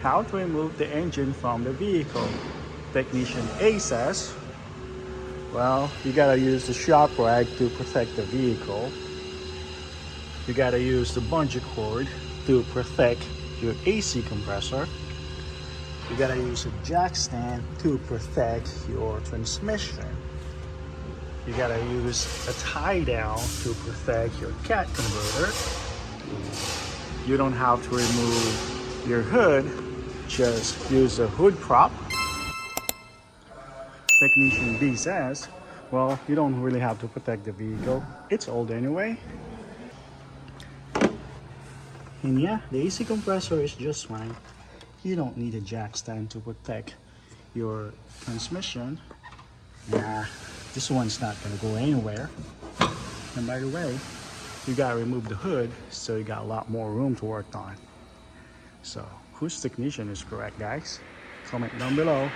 how to remove the engine from the vehicle. Technician A says, well, you gotta use the shock rag to protect the vehicle. You gotta use the bungee cord to protect your AC compressor. You gotta use a jack stand to protect your transmission. You gotta use a tie down to protect your cat converter. You don't have to remove your hood, just use a hood prop. Technician B says, well, you don't really have to protect the vehicle. It's old anyway. And yeah, the AC compressor is just fine. You don't need a jack stand to protect your transmission. Nah, this one's not gonna go anywhere. And by the way, you gotta remove the hood, so you got a lot more room to work on. So, whose technician is correct, guys? Comment down below.